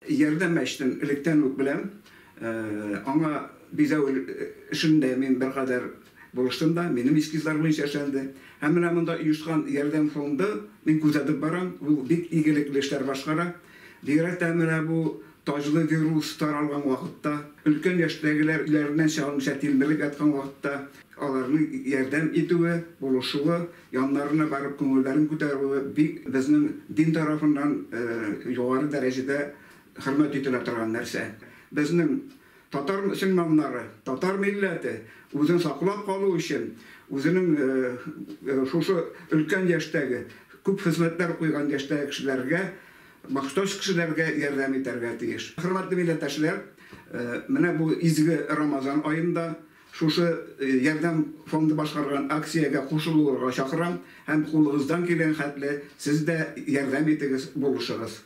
Yerden meştin ilikten uk bilem. Ana bize işinde min bir kadar buluştum da benim iskizler bu iş yaşandı. Hemen da uyuşkan yerden fondu min kuzadıp baram. Bu bir ilgilikli işler başkara. Diğer hemen bu taclı virüs taralgan vakitte ülken yaştagiler ilerinden çalmış etilmelik etken vakitte alarını yerden itivi, buluşuvi, yanlarına barıp köngüllerin kütärüvi bizim din tarafından yukarı derecede hürmet itiler turgan nerse. Bizim Tatar Müslümanları, Tatar milleti özün saklap kalı için, özünün şu ülken yaştagi köp hizmetler koygan yaştagi kişilerge, maktoş kişilerge yardım iterge tiyiş. Hürmetli milletdaşlar, mene bu izgi Ramazan ayında şu yardım fondu başkargan aksiyaga koşulurga çakıram, hem kulunuzdan gelen hatlı siz de yardım etiniz buluşunuz.